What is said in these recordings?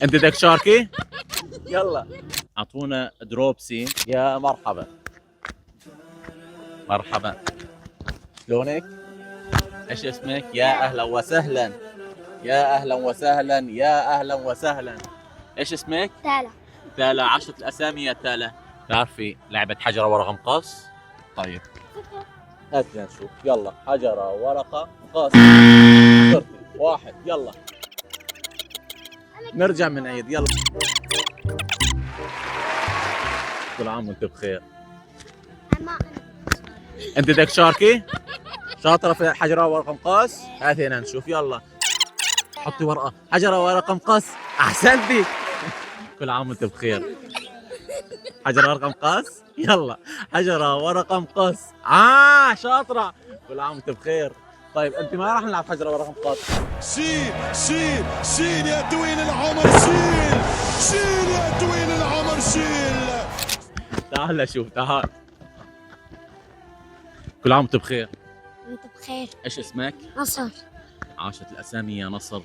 انت بدك تشاركي؟ يلا اعطونا دروبسي. يا مرحبا مرحبا، شلونك؟ ايش اسمك؟ يا اهلا وسهلا، يا اهلا وسهلا، يا اهلا وسهلا. ايش اسمك؟ تالا. تالا. 10 الاسامي يا تالا. تعرفي لعبة حجرة ورقة مقص؟ طيب هاتي نشوف. يلا حجرة ورقة مقص. صرتي واحد. يلا نرجع من عيد. يلا كل عام وانت بخير. انت بدك تشاركي؟ شاطرة في حجرة ورقة مقص؟ هاتي هنا نشوف. يلا حطي ورقة. حجرة ورقة مقص. احسنتي. كل عام وانت بخير. حجرة ورقة مقص. يلا حجرة ورقة مقص. شاطرة. كل عام وانت بخير. طيب انت ما راح نلعب حجرة ورقة مقص. شيل شيل شيل يا طويل العمر، شيل شيل يا طويل العمر، شيل. تعال شوف تعال. كل عام وانت بخير. انت بخير. ايش اسمك؟ نصر. عاشت الاسامي يا نصر.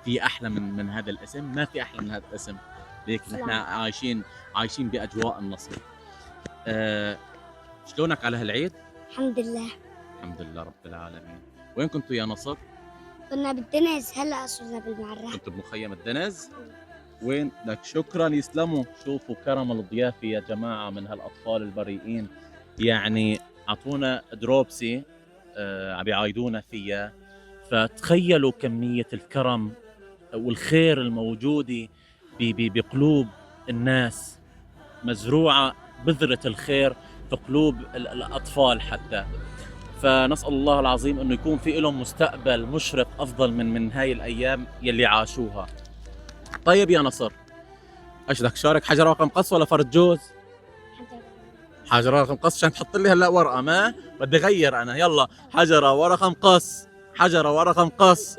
في احلى من هذا الاسم؟ ما في احلى من هذا الاسم. ليك نحن عايشين باجواء النصر. شلونك على هالعيد؟ الحمد لله. الحمد لله رب العالمين. وين كنتوا يا نصر؟ كنا بالدنيز، هلا صرنا بالمعرة. كنتوا بمخيم الدنز؟ وين لك. شكرا يسلموا. شوفوا كرم الضيافة يا جماعة من هالأطفال البريئين. يعني أعطونا دروبسي عم يعايدونا فيها. فتخيلوا كمية الكرم والخير الموجودة بقلوب الناس. مزروعة بذرة الخير في قلوب الأطفال حتى. فنسأل الله العظيم أنه يكون في لهم مستقبل مشرق أفضل من هاي الأيام يلي عاشوها. طيب يا نصر، ايش بدك تشارك؟ حجر ورقة مقص ولا فرد جوز؟ حجر ورقة مقص عشان تحط لي هلا ورقة. ما بدي اغير انا. يلا حجرة ورقة مقص. حجرة ورقة مقص.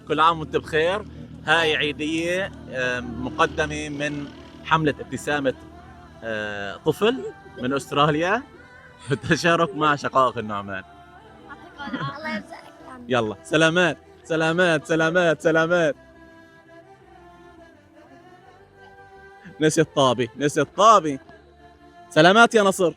كل عام وانت بخير. هاي عيدية مقدمة من حملة ابتسامة طفل من استراليا بالتشارك مع شقائق النعمان. الله يرزقك. يلا سلامات سلامات سلامات سلامات. نسي الطابي نسي الطابي. سلامات يا نصر.